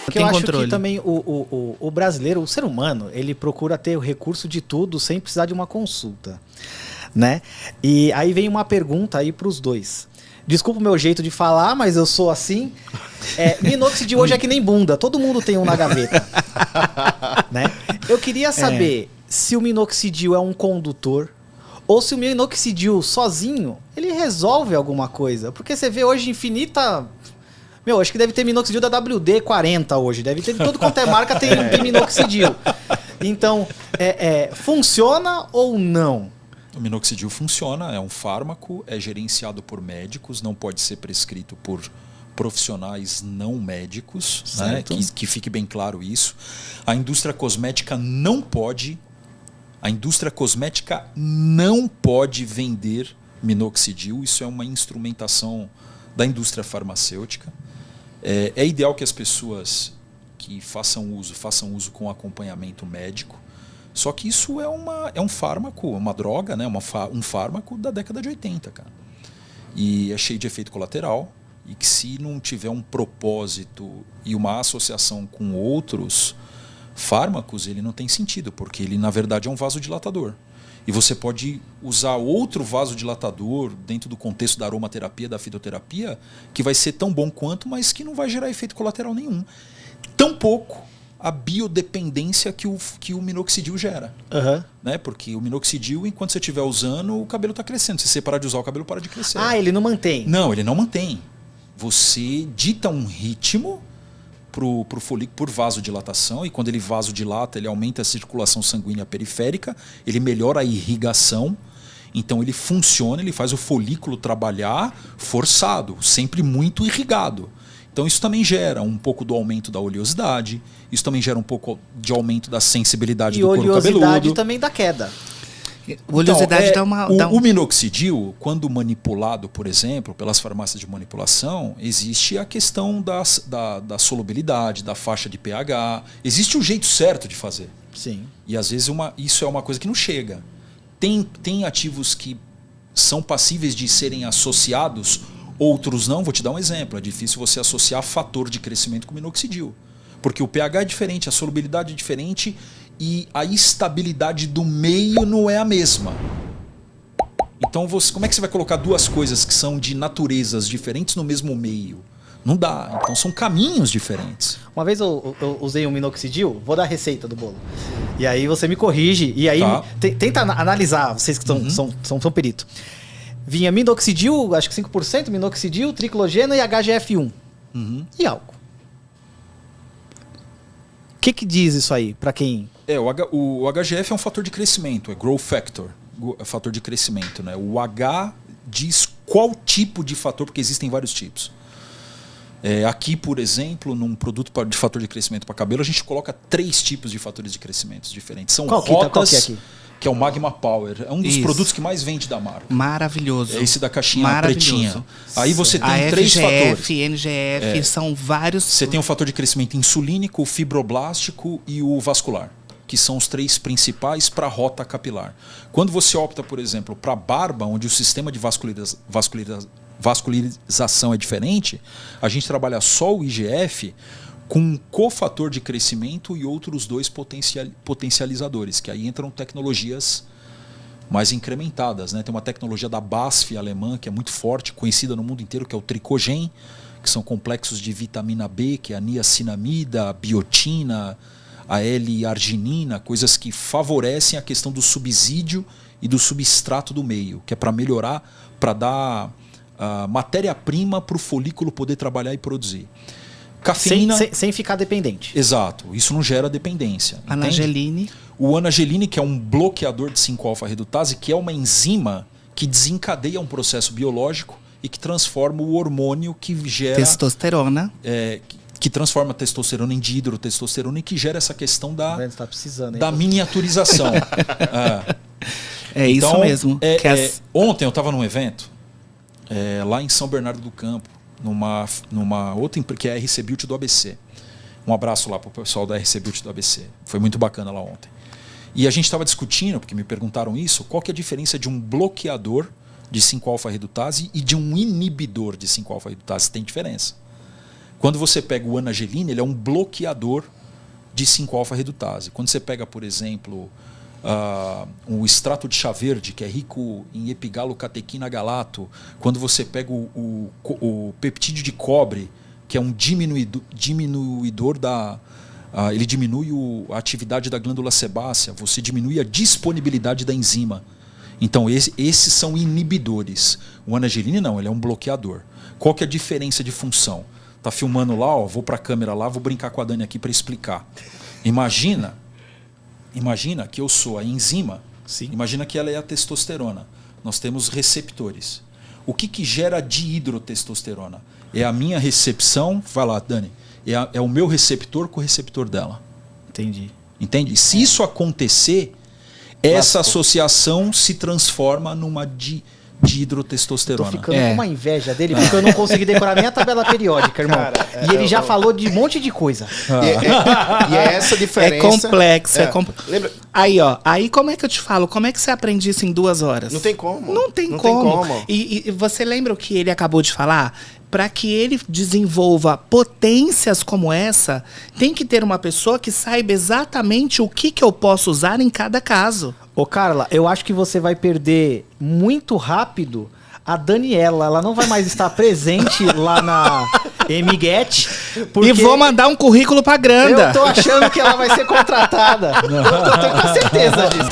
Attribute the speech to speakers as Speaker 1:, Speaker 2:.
Speaker 1: Porque
Speaker 2: tem
Speaker 1: eu acho
Speaker 2: controle.
Speaker 1: que também o brasileiro, o ser humano, ele procura ter o recurso de tudo sem precisar de uma consulta, né? E aí vem uma pergunta aí pros dois. Desculpa o meu jeito de falar, mas eu sou assim. Minoxidil hoje é que nem bunda, todo mundo tem um na gaveta, né? Eu queria saber se o minoxidil é um condutor ou se o minoxidil sozinho, ele resolve alguma coisa. Porque você vê hoje infinita... Meu, acho que deve ter minoxidil da WD-40 hoje. Deve ter de todo quanto é marca tem minoxidil. Então, funciona ou não?
Speaker 3: O minoxidil funciona, é um fármaco, é gerenciado por médicos, não pode ser prescrito por profissionais não médicos, né? Que fique bem claro isso. A indústria cosmética não pode vender minoxidil, isso é uma instrumentação da indústria farmacêutica. É ideal que as pessoas que façam uso com acompanhamento médico. Só que isso é um fármaco, uma droga, né? Um fármaco da década de 80, cara. E é cheio de efeito colateral. E que se não tiver um propósito e uma associação com outros fármacos, ele não tem sentido, porque ele, na verdade, é um vasodilatador. E você pode usar outro vasodilatador dentro do contexto da aromaterapia, da fitoterapia, que vai ser tão bom quanto, mas que não vai gerar efeito colateral nenhum. Tampouco a biodependência que o minoxidil gera.
Speaker 1: Uhum.
Speaker 3: Né? Porque o minoxidil, enquanto você estiver usando, o cabelo está crescendo. Se você parar de usar, o cabelo para de crescer.
Speaker 1: Ah, ele não mantém?
Speaker 3: Não, ele não mantém. Você dita um ritmo pro folículo por vasodilatação, e quando ele vasodilata, ele aumenta a circulação sanguínea periférica, ele melhora a irrigação, então ele funciona, ele faz o folículo trabalhar forçado, sempre muito irrigado. Então isso também gera um pouco do aumento da oleosidade, isso também gera um pouco de aumento da sensibilidade do couro cabeludo.
Speaker 1: E oleosidade também dá queda.
Speaker 2: Oleosidade dá uma...
Speaker 3: O minoxidil, quando manipulado, por exemplo, pelas farmácias de manipulação, existe a questão da solubilidade, da faixa de pH. Existe um jeito certo de fazer.
Speaker 1: Sim.
Speaker 3: E às vezes isso é uma coisa que não chega. Tem ativos que são passíveis de serem associados, outros não. Vou te dar um exemplo. É difícil você associar fator de crescimento com minoxidil. Porque o pH é diferente, a solubilidade é diferente e a estabilidade do meio não é a mesma. Então, como é que você vai colocar duas coisas que são de naturezas diferentes no mesmo meio? Não dá. Então, são caminhos diferentes.
Speaker 1: Uma vez eu usei um minoxidil, vou dar a receita do bolo. E aí você me corrige, e aí tenta analisar, vocês que são perito. Vinha minoxidil, acho que 5%, minoxidil, triclogena e HGF1. E álcool. O que diz isso aí, para quem...
Speaker 3: O HGF é um fator de crescimento, é growth factor, é fator de crescimento, né? O H diz qual tipo de fator, porque existem vários tipos. Aqui, por exemplo, num produto de fator de crescimento para cabelo, a gente coloca 3 tipos de fatores de crescimento diferentes. São
Speaker 1: qual
Speaker 3: rotas,
Speaker 1: que é aqui?
Speaker 3: Que é o Magma Power. É um dos produtos que mais vende da marca.
Speaker 2: Maravilhoso.
Speaker 3: É esse da caixinha pretinha. Aí você tem 3 fatores.
Speaker 2: NGF, são vários...
Speaker 3: Você tem o fator de crescimento insulínico, o fibroblástico e o vascular, que são os 3 principais para a rota capilar. Quando você opta, por exemplo, para a barba, onde o sistema de vascularização é diferente, a gente trabalha só o IGF com um cofator de crescimento e outros 2 potencializadores, que aí entram tecnologias mais incrementadas, né? Tem uma tecnologia da BASF alemã, que é muito forte, conhecida no mundo inteiro, que é o Tricogen, que são complexos de vitamina B, que é a niacinamida, a biotina, a L-arginina, coisas que favorecem a questão do subsídio e do substrato do meio, que é para melhorar, para dar a matéria-prima para o folículo poder trabalhar e produzir. Cafeína...
Speaker 1: Sem ficar dependente.
Speaker 3: Exato, isso não gera dependência.
Speaker 2: Anageline.
Speaker 3: O anageline, que é um bloqueador de 5-alfa-redutase, que é uma enzima que desencadeia um processo biológico e que transforma o hormônio que gera...
Speaker 2: Testosterona.
Speaker 3: Que transforma a testosterona em dihidrotestosterona e que gera essa questão
Speaker 1: tá precisando,
Speaker 3: da miniaturização.
Speaker 2: Isso mesmo.
Speaker 3: Ontem eu estava num evento lá em São Bernardo do Campo, numa outra empresa, que é a RC Beauty do ABC. Um abraço lá para o pessoal da RC Beauty do ABC. Foi muito bacana lá ontem. E a gente estava discutindo, porque me perguntaram isso, qual que é a diferença de um bloqueador de 5-alfa-redutase e de um inibidor de 5-alfa-redutase? Tem diferença. Quando você pega o Anagellin, ele é um bloqueador de 5-alfa-redutase. Quando você pega, por exemplo, o extrato de chá verde, que é rico em epigalocatequina galato, quando você pega o peptídeo de cobre, que é um diminuidor da... ele diminui a atividade da glândula sebácea, você diminui a disponibilidade da enzima. Então, esses são inibidores. O Anagellin não, ele é um bloqueador. Qual que é a diferença de função? Tá filmando lá, ó, vou para a câmera lá, vou brincar com a Dani aqui para explicar. Imagina que eu sou a enzima.
Speaker 1: Sim.
Speaker 3: Imagina que ela é a testosterona. Nós temos receptores. O que gera dihidrotestosterona? É a minha recepção, vai lá, Dani, é o meu receptor com o receptor dela.
Speaker 1: Entendi.
Speaker 3: Entende? Se isso acontecer, essa associação se transforma numa dihidrotestosterona.
Speaker 1: Tô ficando com uma inveja dele, porque eu não consegui decorar nem a tabela periódica, irmão.
Speaker 4: Cara,
Speaker 1: e ele já falou de um monte de coisa.
Speaker 4: E é essa diferença.
Speaker 2: É complexo.
Speaker 4: Lembra?
Speaker 2: Aí, ó. Aí como é que eu te falo? Como é que você aprende isso em 2 horas?
Speaker 4: Não tem como.
Speaker 2: Não tem como. E você lembra o que ele acabou de falar? Para que ele desenvolva potências como essa, tem que ter uma pessoa que saiba exatamente o que eu posso usar em cada caso.
Speaker 1: Ô, Carla, eu acho que você vai perder muito rápido a Daniela. Ela não vai mais estar presente lá na Emiguete.
Speaker 2: E vou mandar um currículo pra Granda.
Speaker 1: Eu tô achando que ela vai ser contratada. Eu tenho certeza disso.